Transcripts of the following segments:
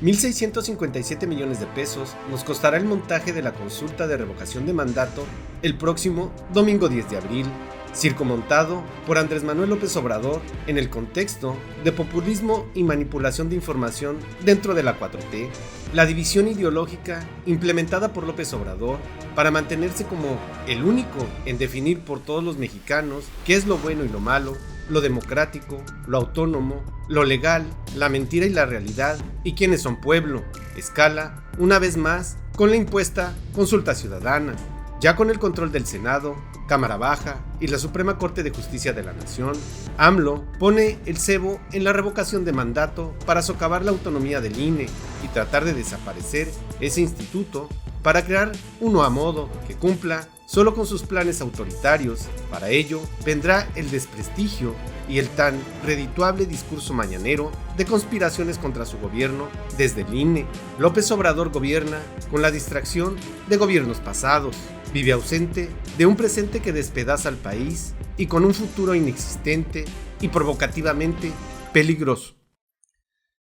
1.657 millones de pesos nos costará el montaje de la consulta de revocación de mandato el próximo domingo 10 de abril, circo montado por Andrés Manuel López Obrador en el contexto de populismo y manipulación de información dentro de la 4T, la división ideológica implementada por López Obrador para mantenerse como el único en definir por todos los mexicanos qué es lo bueno y lo malo, lo democrático, lo autónomo, lo legal, la mentira y la realidad, y quiénes son pueblo, escala, una vez más, con la impuesta consulta ciudadana, ya con el control del Senado, Cámara Baja y la Suprema Corte de Justicia de la Nación. AMLO pone el cebo en la revocación de mandato para socavar la autonomía del INE y tratar de desaparecer ese instituto para crear uno a modo que cumpla solo con sus planes autoritarios. Para ello, vendrá el desprestigio y el tan redituable discurso mañanero de conspiraciones contra su gobierno desde el INE. López Obrador gobierna con la distracción de gobiernos pasados, vive ausente de un presente que despedaza al país y con un futuro inexistente y provocativamente peligroso.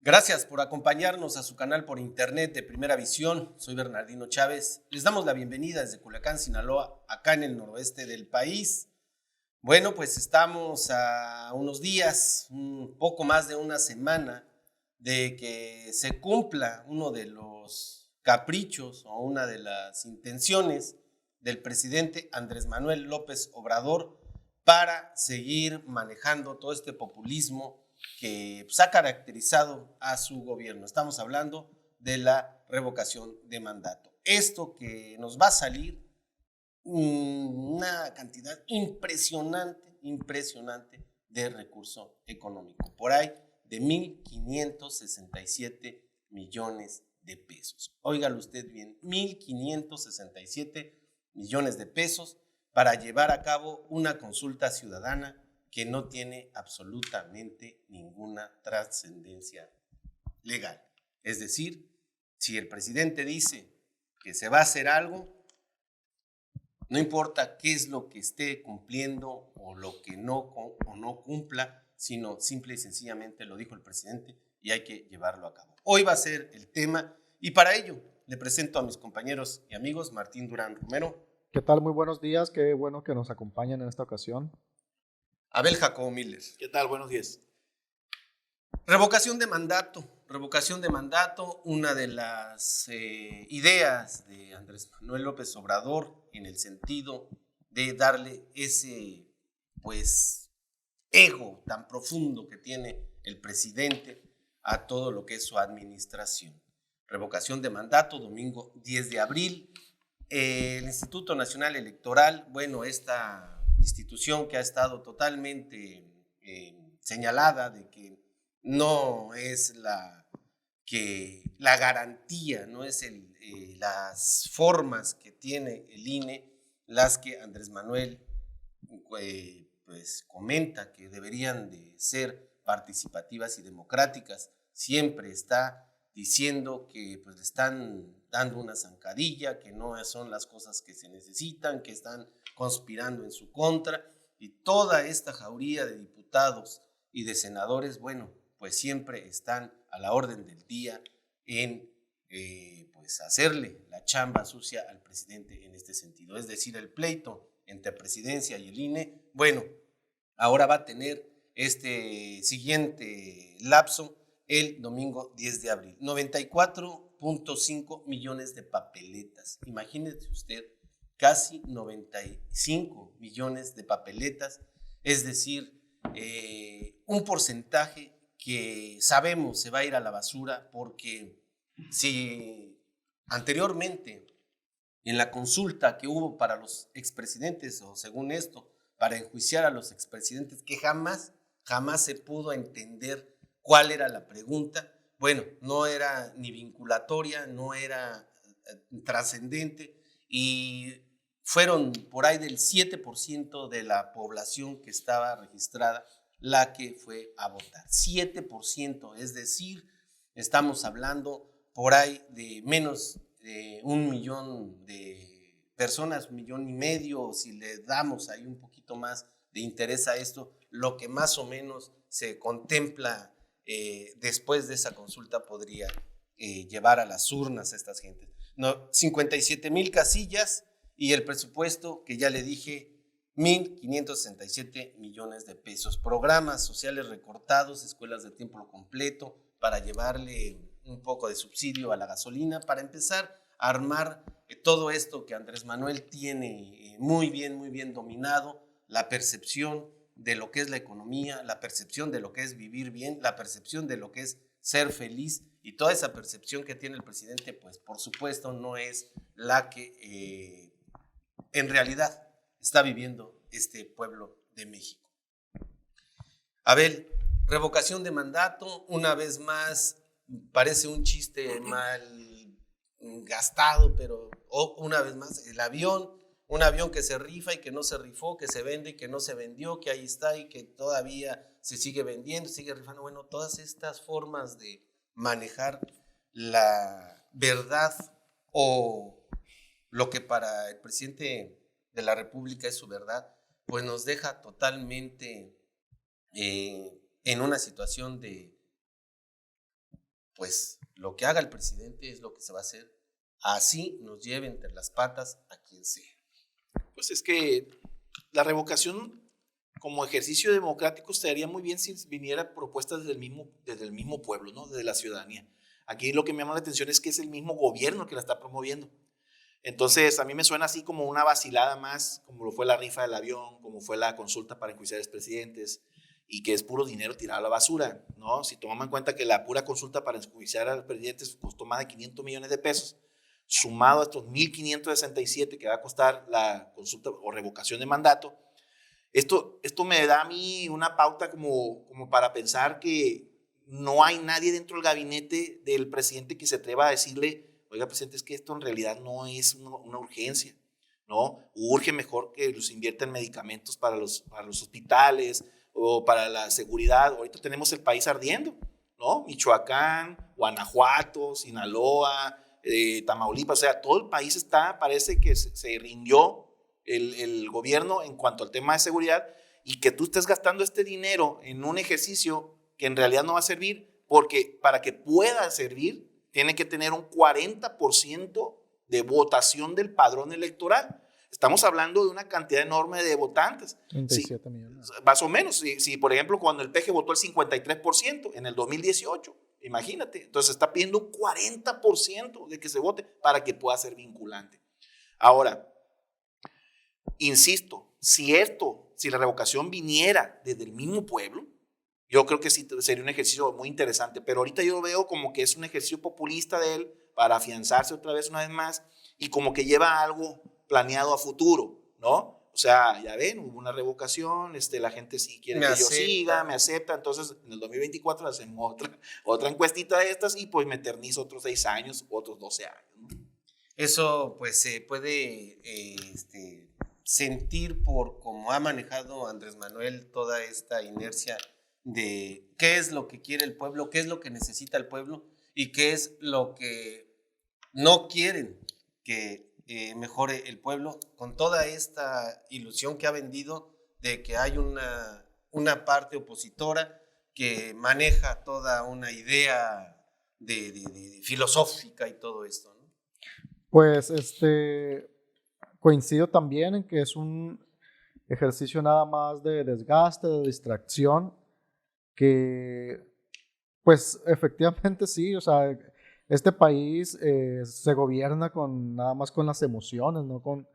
Gracias por acompañarnos a su canal por internet de Primera Visión. Soy Bernardino Chávez. Les damos la bienvenida desde Culiacán, Sinaloa, acá en el noroeste del país. Bueno, pues estamos a unos días, un poco más de una semana, de que se cumpla uno de los caprichos o una de las intenciones del presidente Andrés Manuel López Obrador para seguir manejando todo este populismo que ha caracterizado a su gobierno. Estamos hablando de la revocación de mandato. Esto que nos va a salir una cantidad impresionante de recurso económico, por ahí de 1.567 millones de pesos. Óigalo usted bien, 1.567 millones de pesos para llevar a cabo una consulta ciudadana que no tiene absolutamente ninguna trascendencia legal. Es decir, si el presidente dice que se va a hacer algo, no importa qué es lo que esté cumpliendo o lo que no cumpla, sino simple y sencillamente lo dijo el presidente y hay que llevarlo a cabo. Hoy va a ser el tema y para ello le presento a mis compañeros y amigos Martín Durán Romero. ¿Qué tal? Muy buenos días, qué bueno que nos acompañan en esta ocasión. Abel Jacobo Miller. ¿Qué tal? Buenos días. Revocación de mandato, una de las ideas de Andrés Manuel López Obrador en el sentido de darle ese, ego tan profundo que tiene el presidente a todo lo que es su administración. Revocación de mandato, domingo 10 de abril. El Instituto Nacional Electoral, esta institución que ha estado totalmente señalada de que no es la garantía, no es las formas que tiene el INE las que Andrés Manuel comenta que deberían de ser participativas y democráticas. Siempre está diciendo que le están dando una zancadilla, que no son las cosas que se necesitan, que están conspirando en su contra, y toda esta jauría de diputados y de senadores, siempre están a la orden del día en hacerle la chamba sucia al presidente en este sentido. Es decir, el pleito entre presidencia y el INE, ahora va a tener este siguiente lapso el domingo 10 de abril. 94.5 millones de papeletas. Imagínese usted, casi 95 millones de papeletas, es decir, un porcentaje que sabemos se va a ir a la basura, porque si anteriormente en la consulta que hubo para los expresidentes, o según esto, para enjuiciar a los expresidentes, que jamás se pudo entender cuál era la pregunta, no era ni vinculatoria, no era trascendente, y fueron por ahí del 7% de la población que estaba registrada la que fue a votar. 7%, es decir, estamos hablando por ahí de menos de 1 millón de personas, 1,5 millones, si le damos ahí un poquito más de interés a esto, lo que más o menos se contempla después de esa consulta podría llevar a las urnas a estas gentes. No, 57,000 casillas y el presupuesto que ya le dije, 1,567 millones de pesos. Programas sociales recortados, escuelas de tiempo completo para llevarle un poco de subsidio a la gasolina, para empezar a armar todo esto que Andrés Manuel tiene muy bien dominado, la percepción de lo que es la economía, la percepción de lo que es vivir bien, la percepción de lo que es ser feliz, y toda esa percepción que tiene el presidente, pues por supuesto no es la que en realidad está viviendo este pueblo de México. Abel, revocación de mandato, una vez más, parece un chiste mal gastado, pero una vez más, el avión, un avión que se rifa y que no se rifó, que se vende y que no se vendió, que ahí está y que todavía se sigue vendiendo, sigue rifando. Bueno, todas estas formas de manejar la verdad o lo que para el presidente de la República es su verdad, pues nos deja totalmente en una situación de, pues lo que haga el presidente es lo que se va a hacer, así nos lleve entre las patas a quien sea. Pues es que la revocación como ejercicio democrático estaría muy bien si viniera propuestas desde el mismo pueblo, ¿no? Desde la ciudadanía. Aquí lo que me llama la atención es que es el mismo gobierno que la está promoviendo. Entonces a mí me suena así como una vacilada más, como lo fue la rifa del avión, como fue la consulta para enjuiciar expresidentes, y que es puro dinero tirado a la basura, ¿no? Si tomamos en cuenta que la pura consulta para enjuiciar a los presidentes costó más de 500 millones de pesos, sumado a estos 1,567 que va a costar la consulta o revocación de mandato, esto me da a mí una pauta como para pensar que no hay nadie dentro del gabinete del presidente que se atreva a decirle: oiga, presidente, es que esto en realidad no es una urgencia, ¿no? Urge mejor que los invierta en medicamentos para los hospitales o para la seguridad. Ahorita tenemos el país ardiendo, ¿no? Michoacán, Guanajuato, Sinaloa, Tamaulipas, o sea, todo el país parece que se rindió el gobierno en cuanto al tema de seguridad, y que tú estés gastando este dinero en un ejercicio que en realidad no va a servir, porque para que pueda servir tiene que tener un 40% de votación del padrón electoral. Estamos hablando de una cantidad enorme de votantes. 37 millones. Más o menos. Si, por ejemplo, cuando el PG votó el 53% en el 2018, imagínate. Entonces está pidiendo un 40% de que se vote para que pueda ser vinculante. Ahora, insisto, si la revocación viniera desde el mismo pueblo, yo creo que sí sería un ejercicio muy interesante, pero ahorita yo veo como que es un ejercicio populista de él para afianzarse una vez más, y como que lleva algo planeado a futuro, ¿no? O sea, ya ven, hubo una revocación, la gente sí quiere que yo siga, me acepta, entonces en el 2024 hacemos otra encuestita de estas y pues me eternizo otros 6 años, otros 12 años, ¿no? Eso pues se puede sentir por cómo ha manejado Andrés Manuel toda esta inercia de qué es lo que quiere el pueblo, qué es lo que necesita el pueblo y qué es lo que no quieren que mejore el pueblo, con toda esta ilusión que ha vendido de que hay una parte opositora que maneja toda una idea de filosófica y todo esto, ¿no? Pues coincido también en que es un ejercicio nada más de desgaste, de distracción, que pues efectivamente sí, o sea, este país se gobierna nada más con las emociones, no con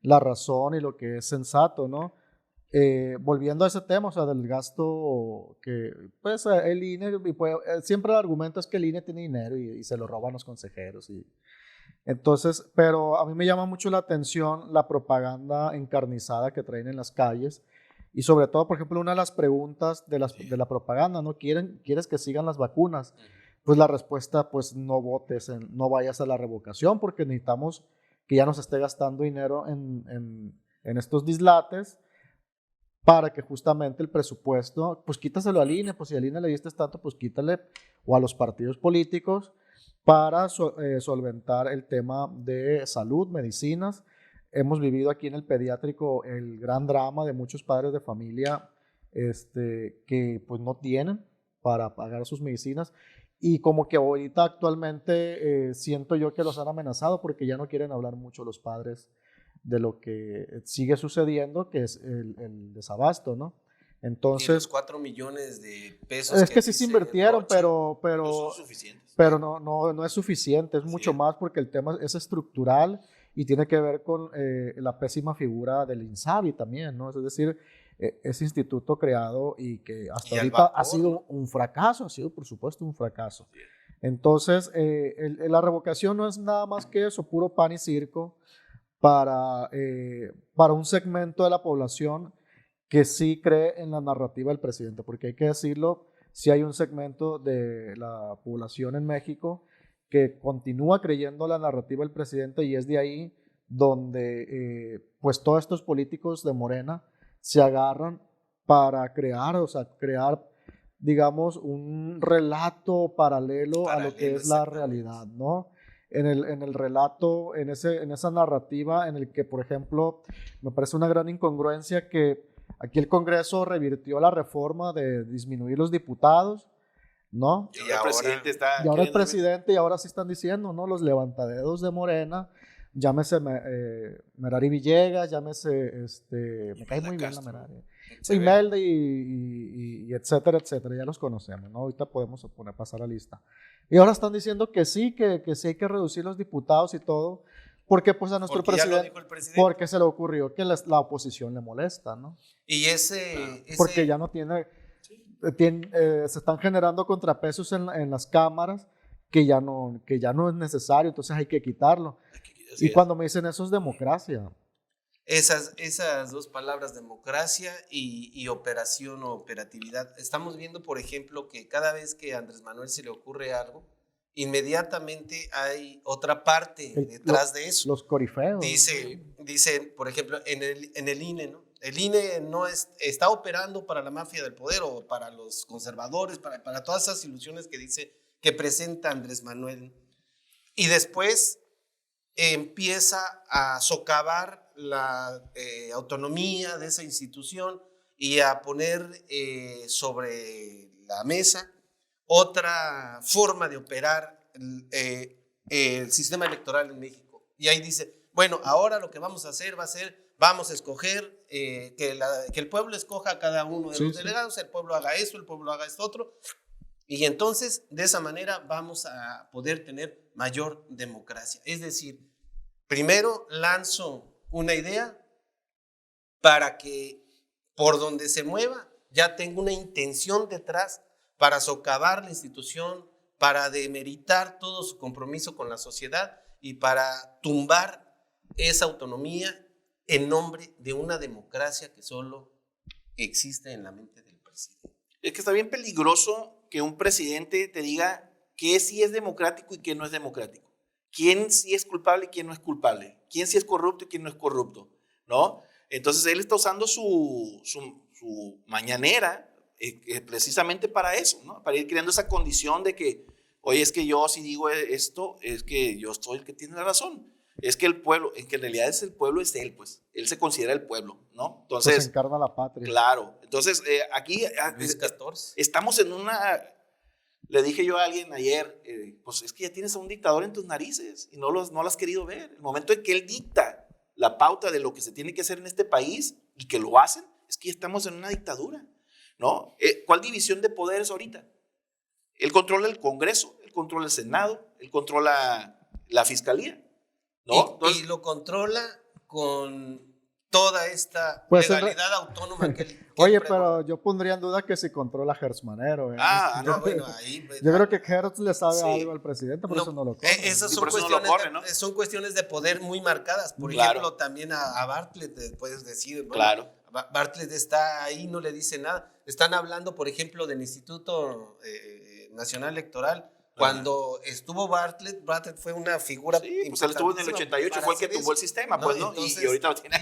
la razón y lo que es sensato, ¿no? Volviendo a ese tema, o sea, del gasto que, pues el INE, siempre el argumento es que el INE tiene dinero y se lo roban los consejeros. Entonces, pero a mí me llama mucho la atención la propaganda encarnizada que traen en las calles, y sobre todo, por ejemplo, una de las preguntas de la propaganda, ¿no? ¿Quieres que sigan las vacunas? Pues la respuesta, pues no votes, no vayas a la revocación, porque necesitamos que ya no se esté gastando dinero en estos dislates, para que justamente el presupuesto, pues quítaselo al INE, pues si al INE le diste tanto, pues quítale, o a los partidos políticos, para solventar el tema de salud, medicinas. Hemos vivido aquí en el pediátrico el gran drama de muchos padres de familia que pues no tienen para pagar sus medicinas, Y como que ahorita actualmente siento yo que los han amenazado porque ya no quieren hablar mucho los padres de lo que sigue sucediendo, que es el desabasto, ¿no? Y Entonces, los 4 millones de pesos es que sí aquí se invirtieron, derrochan. No pero, son suficientes. pero no es suficiente, es Así mucho es. más porque el tema es estructural y tiene que ver con la pésima figura del INSABI también, ¿no? Es decir, ese instituto creado y que hasta Y al ahorita ha vapor, sido ¿no? un fracaso, ha sido por supuesto un fracaso. Así es. Entonces, la revocación no es nada más que eso, puro pan y circo para un segmento de la población que sí cree en la narrativa del presidente, porque hay que decirlo, sí hay un segmento de la población en México que continúa creyendo la narrativa del presidente y es de ahí donde pues todos estos políticos de Morena se agarran para crear, o sea, crear, digamos, un relato paralelo a lo que Paralelo, es la exactamente. realidad, ¿no? En el relato, en esa narrativa en el que, por ejemplo, me parece una gran incongruencia que aquí el Congreso revirtió la reforma de disminuir los diputados, ¿no? Y ahora el presidente está Y ahora el queriendo presidente, y ahora sí están diciendo, ¿no? Los levantadedos de Morena, llámese Merari Villegas, llámese, me cae muy bien la Castro. Merari. Se ve. Imelda y etcétera, etcétera, ya los conocemos, ¿no? Ahorita podemos pasar la lista. Y ahora están diciendo que sí hay que reducir los diputados y todo, porque pues a nuestro Porque ya lo presidente, dijo el presidente. porque se le ocurrió que la oposición le molesta, ¿no? Y ese Porque ya no tiene, se están generando contrapesos en las cámaras que ya no es necesario, entonces hay que quitarlo. Así Y es. cuando me dicen eso es democracia. esas dos palabras, democracia y operación o operatividad. Estamos viendo, por ejemplo, que cada vez que a Andrés Manuel se le ocurre algo, inmediatamente hay otra parte detrás de eso. Los corifeos. Dice, por ejemplo, en el INE, ¿no? El INE no está operando para la mafia del poder o para los conservadores, para todas esas ilusiones que dice que presenta Andrés Manuel. Y después empieza a socavar la autonomía de esa institución y a poner sobre la mesa otra forma de operar el sistema electoral en México. Y ahí dice, bueno, ahora lo que vamos a hacer vamos a escoger, que el pueblo escoja a cada uno de los delegados, el pueblo haga eso, el pueblo haga esto otro, y entonces de esa manera vamos a poder tener mayor democracia. Es decir, primero lanzo una idea para que por donde se mueva ya tenga una intención detrás para socavar la institución, para demeritar todo su compromiso con la sociedad y para tumbar esa autonomía en nombre de una democracia que solo existe en la mente del presidente. Es que está bien peligroso que un presidente te diga qué sí es democrático y qué no es democrático. Quién sí es culpable y quién no es culpable. Quién sí es corrupto y quién no es corrupto, ¿no? Entonces él está usando su mañanera precisamente para eso, ¿no? Para ir creando esa condición de que, oye, es que yo si digo esto, es que yo soy el que tiene la razón. Es que el pueblo, en que en realidad es el pueblo, es él, pues. Él se considera el pueblo, ¿no? Entonces, pues encarna la patria. Claro. Entonces, aquí Luis XIV. estamos en una... Le dije yo a alguien ayer, pues es que ya tienes a un dictador en tus narices y no lo has querido ver. El momento en que él dicta la pauta de lo que se tiene que hacer en este país y que lo hacen, es que ya estamos en una dictadura, ¿no? ¿Cuál división de poderes ahorita? Él controla el Congreso, él controla el Senado, él controla la Fiscalía, ¿no? Y lo controla con toda esta Pues legalidad autónoma que él Oye, pregona. pero yo pondría en duda que si controla Hertz Manero. No, bueno, ahí... Yo creo que Hertz le sabe Sí. algo al presidente, por eso no lo corre. Esas Y son por eso no cuestiones, lo corre, ¿no? son cuestiones de poder muy marcadas. Por Claro. ejemplo, también a Bartlett puedes decir, bueno, Claro. Bartlett está ahí, no le dice nada. Están hablando, por ejemplo, del Instituto Nacional Electoral. Cuando estuvo Bartlett fue una figura Sí, pues él estuvo en el 88, fue el que tumbó el sistema, pues, ¿no? Entonces, Y ahorita lo tiene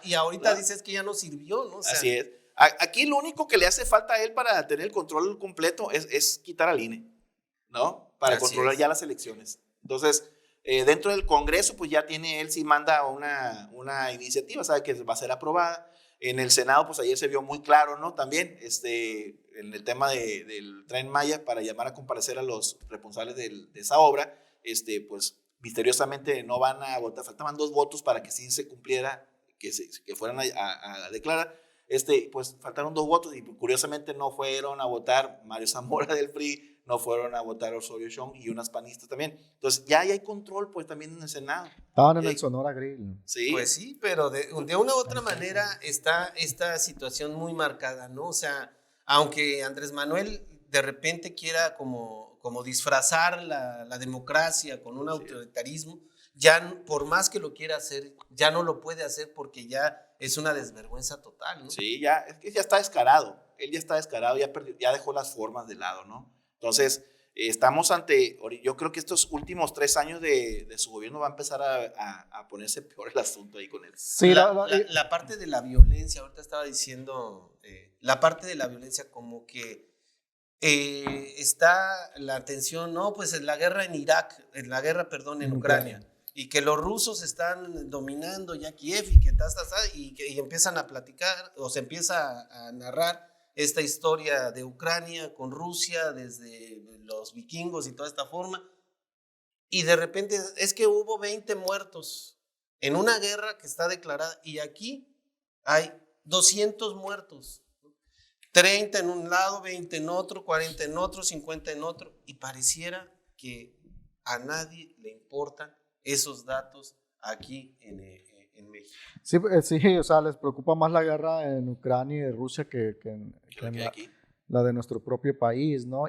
y ahorita ¿no? dices que ya no sirvió, ¿no? O sea, Así es. Aquí lo único que le hace falta a él para tener el control completo es quitar al INE, ¿no? Para Así controlar es. ya las elecciones. Entonces, dentro del Congreso, pues ya tiene, él sí manda una iniciativa, sabe que va a ser aprobada. En el Senado, pues ayer se vio muy claro, ¿no? También en el tema del Tren Maya, para llamar a comparecer a los responsables de esa obra, pues misteriosamente no van a votar, faltaban 2 votos para que sí se cumpliera, que fueran a declarar. Pues faltaron 2 votos y curiosamente no fueron a votar Mario Zamora del PRI, no fueron a votar Osorio Chong y unas panistas también. Entonces ya hay control pues también en el Senado. Estaban en el Sonora Grill. Sí. Pues sí, pero de una u otra manera está esta situación muy marcada, ¿no? O sea, aunque Andrés Manuel de repente quiera como disfrazar la democracia con un autoritarismo, ya por más que lo quiera hacer, ya no lo puede hacer porque ya es una desvergüenza total, ¿no? Sí, es que ya está descarado. Él ya está descarado, ya dejó las formas de lado, ¿no? Entonces, estamos yo creo que estos últimos 3 años de su gobierno va a empezar a ponerse peor el asunto ahí con él. Sí, la parte de la violencia, ahorita estaba diciendo, la parte de la violencia como que está la atención, no, pues en la guerra en Ucrania, y que los rusos están dominando ya Kiev y que y empiezan a platicar o se empieza a narrar esta historia de Ucrania con Rusia desde los vikingos y toda esta forma, y de repente es que hubo 20 muertos en una guerra que está declarada y aquí hay 200 muertos, 30 en un lado, 20 en otro, 40 en otro, 50 en otro, y pareciera que a nadie le importan esos datos aquí en México. Sí, o sea, les preocupa más la guerra en Ucrania y de Rusia que la de nuestro propio país, ¿no?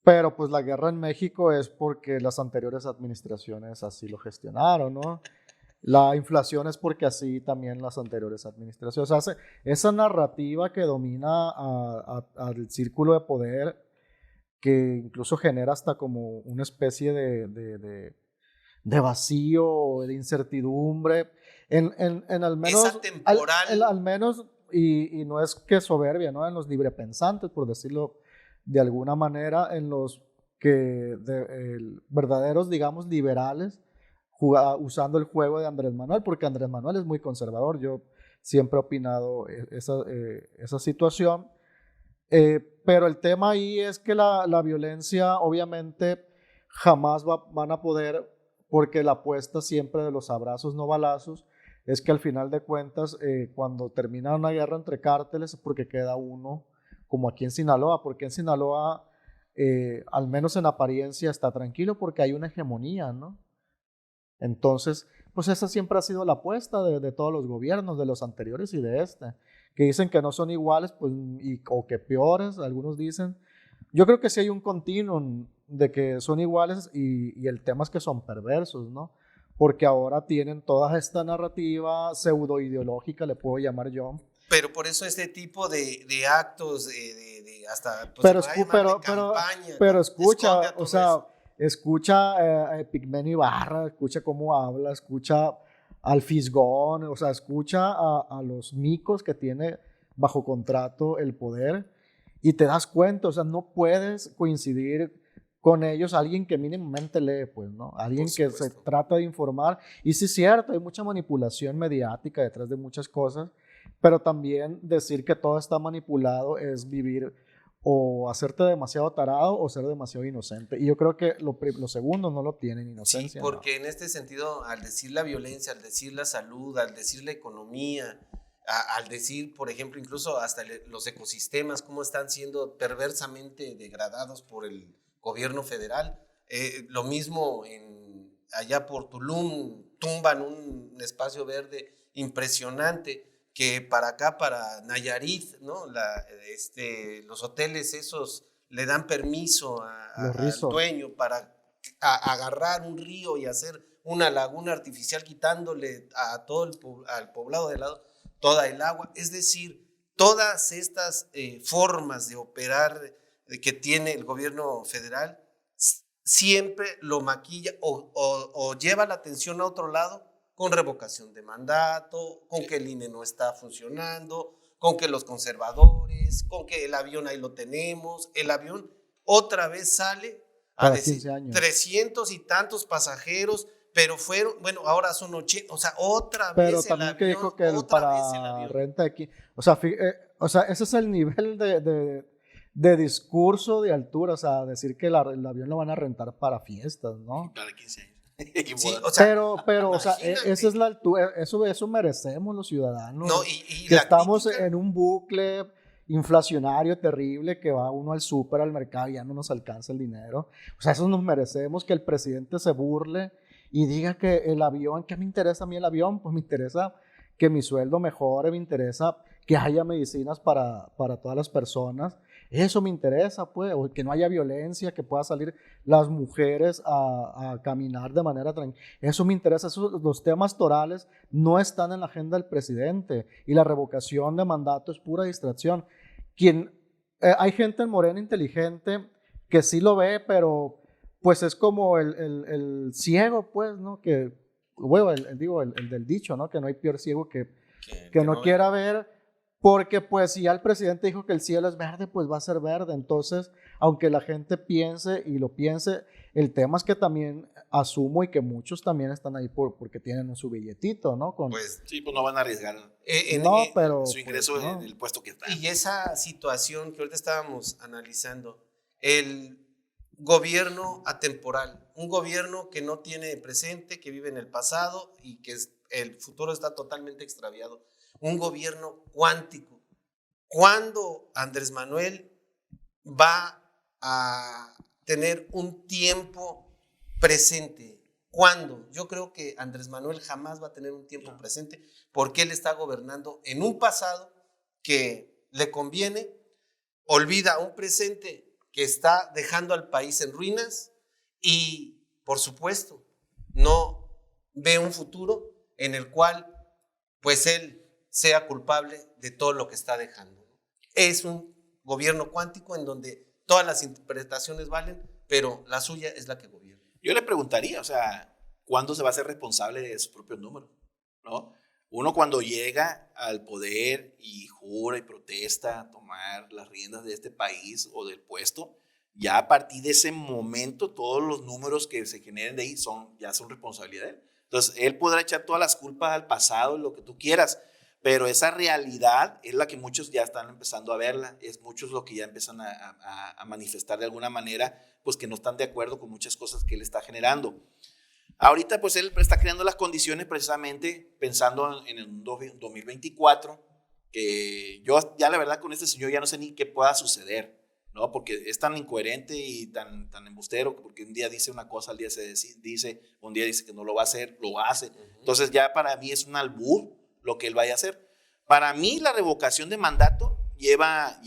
Pero pues la guerra en México es porque las anteriores administraciones así lo gestionaron, ¿no? La inflación es porque así también las anteriores administraciones. O sea, esa narrativa que domina al círculo de poder, que incluso genera hasta como una especie de vacío, de incertidumbre, en al menos, esa temporal. al menos, y no es que soberbia, ¿no? En los librepensantes, por decirlo de alguna manera, en los verdaderos, digamos, liberales, usando el juego de Andrés Manuel, porque Andrés Manuel es muy conservador. Yo siempre he opinado esa situación, pero el tema ahí es que la violencia obviamente jamás van a poder, porque la apuesta siempre de los abrazos no balazos es que al final de cuentas cuando termina una guerra entre cárteles es porque queda uno, como aquí en Sinaloa, porque en Sinaloa al menos en apariencia está tranquilo porque hay una hegemonía, ¿no? Entonces, pues esa siempre ha sido la apuesta de todos los gobiernos, de los anteriores y de que dicen que no son iguales, pues, o que peores, algunos dicen. Yo creo que sí hay un continuum de que son iguales y el tema es que son perversos, ¿no? Porque ahora tienen toda esta narrativa pseudo-ideológica, le puedo llamar yo. Pero por eso este tipo de actos, hasta... Pues, pero escucha, o sea, escucha a Epigmenio Ibarra, escucha cómo habla, escucha al Fisgón, o sea, escucha a los micos que tiene bajo contrato el poder y te das cuenta, o sea, no puedes coincidir con ellos, alguien que mínimamente lee, pues, ¿no? Alguien que se trata de informar. Y sí es cierto, hay mucha manipulación mediática detrás de muchas cosas, pero también decir que todo está manipulado es vivir o hacerte demasiado tarado o ser demasiado inocente. Y yo creo que lo segundo no lo tienen, inocencia. Sí, porque en este sentido, al decir la violencia, al decir la salud, al decir la economía, al decir, por ejemplo, incluso hasta los ecosistemas, cómo están siendo perversamente degradados por el gobierno federal. Lo mismo allá por Tulum, tumban un espacio verde impresionante, que para acá, para Nayarit, ¿no? Los hoteles esos le dan permiso al dueño para agarrar un río y hacer una laguna artificial, quitándole a todo al poblado de lado toda el agua. Es decir, todas estas formas de operar que tiene el gobierno federal siempre lo maquilla o lleva la atención a otro lado con revocación de mandato, con que el INE no está funcionando, con que los conservadores, con que el avión ahí lo tenemos, el avión otra vez sale a decir 300 y tantos pasajeros, pero fueron, bueno, ahora son 80, o sea, otra Pero vez el también que avión, dijo que otra vez el para avión. renta aquí, o sea, ese es el nivel de discurso de altura, o sea, decir que el avión lo van a rentar para fiestas, ¿no? Para 15 años. Y Sí, bodas. o sea, Pero, o sea, imagínate. esa es la altura, eso merecemos los ciudadanos. No, y Que la estamos crítica, en un bucle inflacionario terrible que va uno al súper, al mercado y ya no nos alcanza el dinero. O sea, eso nos merecemos, que el presidente se burle y diga que el avión, ¿qué me interesa a mí el avión? Pues me interesa que mi sueldo mejore, me interesa que haya medicinas para todas las personas. Eso me interesa, pues, o que no haya violencia, que puedan salir las mujeres a caminar de manera tranquila. Eso me interesa. Los temas torales no están en la agenda del presidente y la revocación de mandato es pura distracción. Hay gente en Morena inteligente que sí lo ve, pero pues es como el ciego, pues, ¿no? Que, bueno, el del dicho, ¿no? Que no hay peor ciego que no quiera ver, porque pues si ya el presidente dijo que el cielo es verde, pues va a ser verde. Entonces, aunque la gente piense y lo piense, el tema es que también asumo y que muchos también están ahí porque tienen su billetito, ¿no? pues, Sí, pues no van a arriesgar no, pero su ingreso pues, no. en el puesto que está. y esa situación que ahorita estábamos analizando, el gobierno atemporal, un gobierno que no tiene presente, que vive en el pasado y que el futuro está totalmente extraviado, un gobierno cuántico. ¿Cuándo Andrés Manuel va a tener un tiempo presente? ¿Cuándo? Yo creo que Andrés Manuel jamás va a tener un tiempo presente porque él está gobernando en un pasado que le conviene, olvida un presente que está dejando al país en ruinas y, por supuesto, no ve un futuro en el cual pues él sea culpable de todo lo que está dejando. Es un gobierno cuántico en donde todas las interpretaciones valen, pero la suya es la que gobierna. Yo le preguntaría, o sea, ¿cuándo se va a ser responsable de sus propios números? ¿No? Uno cuando llega al poder y jura y protesta a tomar las riendas de este país o del puesto, ya a partir de ese momento todos los números que se generen de ahí ya son responsabilidad de él. Entonces, él podrá echar todas las culpas al pasado, lo que tú quieras, pero esa realidad es la que muchos ya están empezando a verla, es muchos lo que ya empiezan a manifestar de alguna manera, pues que no están de acuerdo con muchas cosas que él está generando. Ahorita pues él está creando las condiciones precisamente pensando en el 2024, que yo ya la verdad con este señor ya no sé ni qué pueda suceder, ¿no? Porque es tan incoherente y tan embustero, porque un día dice una cosa, al día dice, un día dice que no lo va a hacer, lo hace. Entonces ya para mí es un albur lo que él vaya a hacer. Para mí la revocación de mandato lleva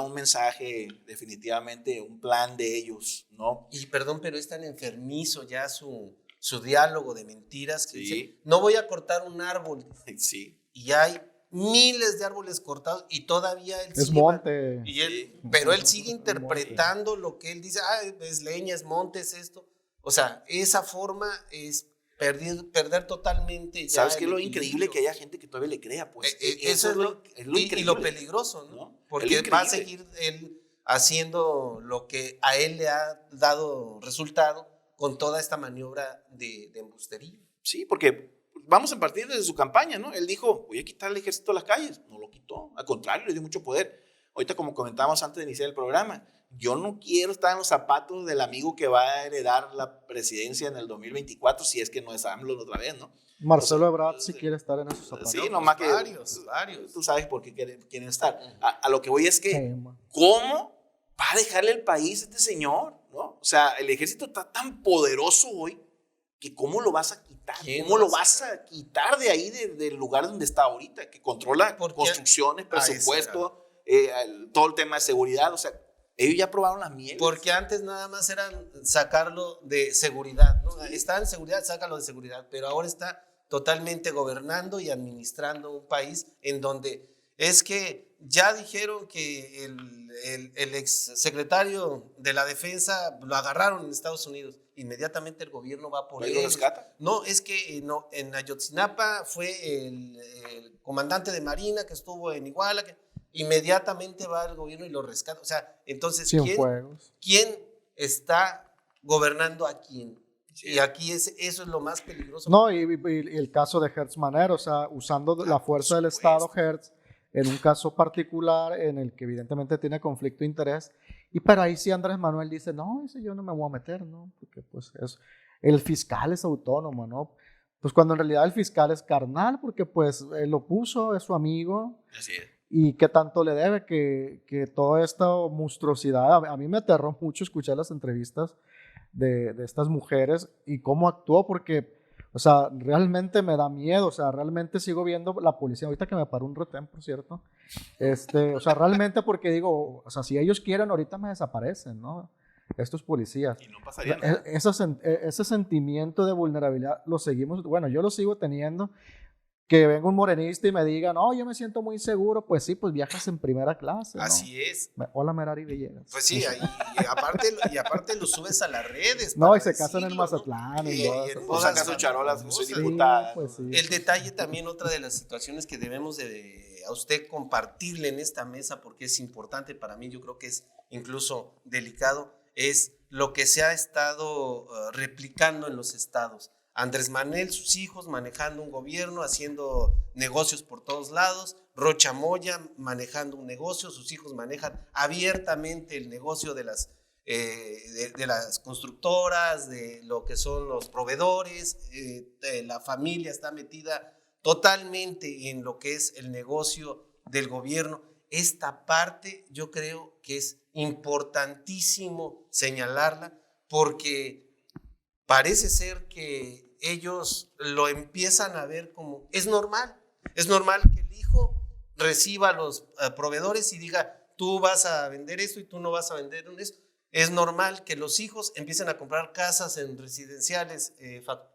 un mensaje, definitivamente un plan de ellos, ¿no? Y perdón, pero es tan enfermizo ya su diálogo de mentiras que Sí. dice, no voy a cortar un árbol. Sí. Y hay miles de árboles cortados y todavía él Es sigue, monte. y él, pero él sigue interpretando lo que él dice, es leña, es monte, es esto. O sea, esa forma es perder totalmente. ¿Sabes qué es lo increíble? Que haya gente que todavía le crea, pues. Eso es lo increíble. Y lo peligroso, ¿no? Porque va a seguir él haciendo lo que a él le ha dado resultado con toda esta maniobra de embustería. Sí, porque vamos a partir desde su campaña, ¿no? Él dijo, voy a quitar el ejército de las calles. No lo quitó, al contrario, le dio mucho poder. Ahorita, como comentábamos antes de iniciar el programa, yo no quiero estar en los zapatos del amigo que va a heredar la presidencia en el 2024, si es que no es AMLO otra vez, ¿no? Marcelo Ebrard si quiere estar en esos zapatos. Sí, nomás que Varios. tú sabes por qué quieren estar. A lo que voy es que, Sí, ¿cómo va a dejarle el país este señor? ¿No? O sea, el ejército está tan poderoso hoy que ¿cómo lo vas a quitar? ¿Cómo lo vas a quitar de ahí, del lugar donde está ahorita? Que controla construcciones, presupuesto, todo el tema de seguridad. O sea, ellos ya probaron las mieles. Porque antes nada más era sacarlo de seguridad, ¿no? Sí. Está en seguridad, sácalo de seguridad, pero ahora está totalmente gobernando y administrando un país en donde es que ya dijeron que el ex secretario de la defensa lo agarraron en Estados Unidos. Inmediatamente el gobierno va por él. ¿Lo rescata? No, es que no, en Ayotzinapa fue el comandante de Marina que estuvo en Iguala, que inmediatamente va el gobierno y lo rescata. O sea, entonces, ¿quién está gobernando a quién? Y aquí eso es lo más peligroso. No, y el caso de Hertz Manero, o sea, usando la fuerza del Estado Hertz en un caso particular en el que evidentemente tiene conflicto de interés. Y para ahí sí Andrés Manuel dice, no, ese yo no me voy a meter, ¿no? Porque pues el fiscal es autónomo, ¿no? Pues cuando en realidad el fiscal es carnal, porque pues él lo puso, es su amigo. Así es. Y qué tanto le debe que toda esta monstruosidad, a mí me aterró mucho escuchar las entrevistas de estas mujeres y cómo actuó, porque, o sea, realmente me da miedo, o sea, realmente sigo viendo la policía, ahorita que me paró un retén, por cierto, o sea, realmente porque digo, o sea, si ellos quieren, ahorita me desaparecen, ¿no? Estos policías. Y no pasaría nada. Ese sentimiento de vulnerabilidad lo seguimos, bueno, yo lo sigo teniendo. Que venga un morenista y me diga, no, yo me siento muy seguro, pues sí, pues viajas en primera clase, ¿no? Así es. Hola, Merari Villegas. Pues sí, y aparte lo subes a las redes. No, y se casan en Mazatlán. Y O sacas su charola, soy cosas. diputada. Pues sí. El detalle también, otra de las situaciones que debemos a usted compartirle en esta mesa, porque es importante para mí, yo creo que es incluso delicado, es lo que se ha estado replicando en los estados. Andrés Manuel, sus hijos manejando un gobierno, haciendo negocios por todos lados, Rocha Moya manejando un negocio, sus hijos manejan abiertamente el negocio de las constructoras, de lo que son los proveedores, la familia está metida totalmente en lo que es el negocio del gobierno. Esta parte yo creo que es importantísimo señalarla porque parece ser que ellos lo empiezan a ver como es normal que el hijo reciba a los proveedores y diga, tú vas a vender esto y tú no vas a vender esto. Es normal que los hijos empiecen a comprar casas en residenciales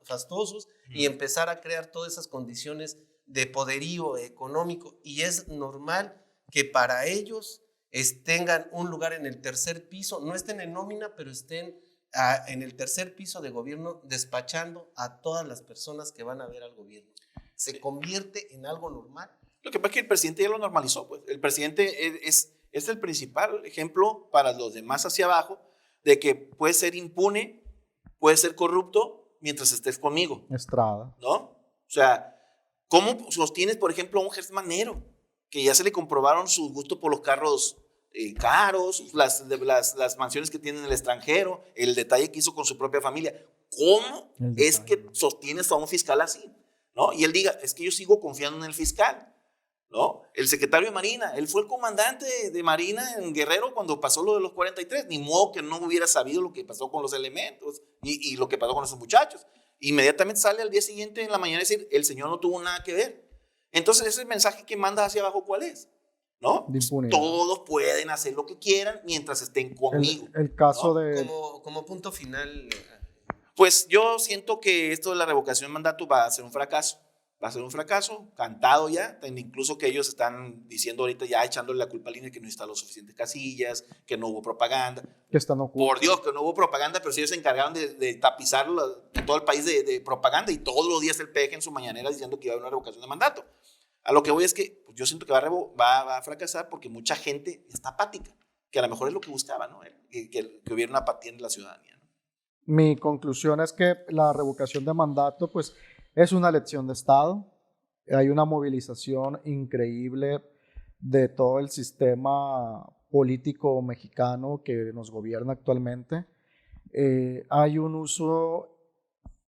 fastuosos y empezar a crear todas esas condiciones de poderío económico, y es normal que para ellos tengan un lugar en el tercer piso, no estén en nómina, pero estén en el tercer piso de gobierno despachando a todas las personas que van a ver al gobierno. Se convierte en algo normal. Lo que pasa es que el presidente ya lo normalizó, pues. El presidente es el principal ejemplo para los demás hacia abajo de que puedes ser impune, puedes ser corrupto mientras estés conmigo. Estrada. ¿No? O sea, ¿cómo sostienes, por ejemplo, a un Gertz Manero que ya se le comprobaron su gusto por los carros caros, las mansiones que tiene en el extranjero, el detalle que hizo con su propia familia? ¿Cómo es que sostienes a un fiscal así? ¿No? Y él diga, es que yo sigo confiando en el fiscal, ¿no? El secretario de Marina, él fue el comandante de Marina en Guerrero cuando pasó lo de los 43, ni modo que no hubiera sabido lo que pasó con los elementos y lo que pasó con esos muchachos. Inmediatamente sale al día siguiente en la mañana a decir, el señor no tuvo nada que ver. Entonces ese mensaje que manda hacia abajo, ¿cuál es? ¿No? Todos pueden hacer lo que quieran mientras estén conmigo. El caso, ¿no?, de... Como punto final. Pues yo siento que esto de la revocación de mandato va a ser un fracaso. Va a ser un fracaso, cantado ya, incluso que ellos están diciendo ahorita ya echándole la culpa al INE que no instaló suficientes casillas, que no hubo propaganda. Que están ocultos. Por Dios, que no hubo propaganda, pero sí ellos se encargaron de tapizar en todo el país de propaganda, y todos los días el PG en su mañanera diciendo que iba a haber una revocación de mandato. A lo que voy es que pues yo siento que va a fracasar porque mucha gente está apática, que a lo mejor es lo que buscaba, ¿no? Que hubiera una apatía en la ciudadanía, ¿no? Mi conclusión es que la revocación de mandato, pues, es una lección de Estado. Hay una movilización increíble de todo el sistema político mexicano que nos gobierna actualmente. Hay un uso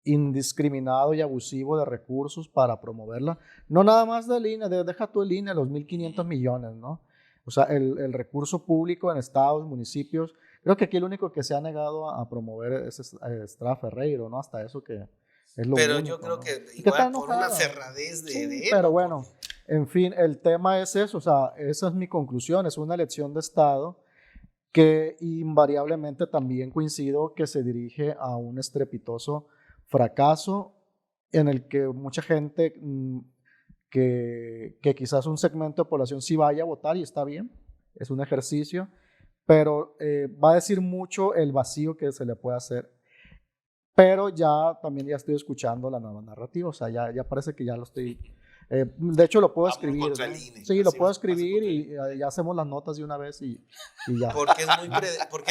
indiscriminado y abusivo de recursos para promoverla. No nada más del INE, deja tú el INE, los 1.500 millones, ¿no? O sea, el recurso público en estados, municipios. Creo que aquí el único que se ha negado a promover es Estrada Ferreiro, ¿no? Hasta eso que es lo pero único, yo creo ¿no? que igual por una ferradez de él. Pero bueno, en fin, el tema es eso, o sea, esa es mi conclusión, es una elección de Estado que invariablemente también coincido que se dirige a un estrepitoso fracaso en el que mucha gente que quizás un segmento de población sí vaya a votar y está bien, es un ejercicio, pero va a decir mucho el vacío que se le puede hacer. Pero también ya estoy escuchando la nueva narrativa, o sea, ya parece que ya lo estoy De hecho, lo puedo Vamos escribir. contra ¿no? el INE. Sí, lo Así puedo vas escribir contra y ya hacemos las notas de una vez y ya. Porque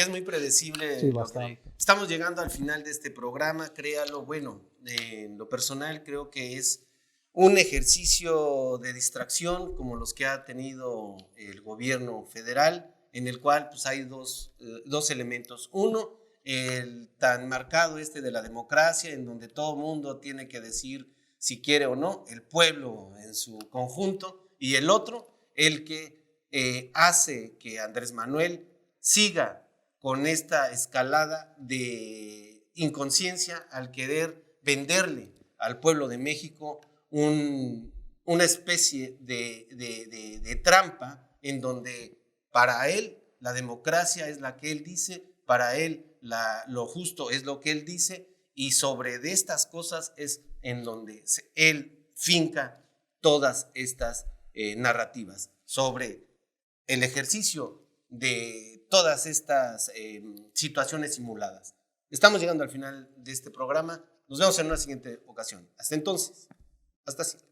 es muy predecible. Sí, lo que- bastante. Estamos llegando al final de este programa, créalo. Bueno, en lo personal creo que es un ejercicio de distracción como los que ha tenido el gobierno federal, en el cual pues, hay dos elementos. Uno, el tan marcado de la democracia, en donde todo mundo tiene que decir si quiere o no, el pueblo en su conjunto, y el otro, el que hace que Andrés Manuel siga con esta escalada de inconsciencia al querer venderle al pueblo de México una especie de trampa en donde para él la democracia es la que él dice, para él lo justo es lo que él dice, y sobre de estas cosas es en donde él finca todas estas narrativas sobre el ejercicio de todas estas situaciones simuladas. Estamos llegando al final de este programa. Nos vemos en una siguiente ocasión. Hasta entonces. Hasta siempre.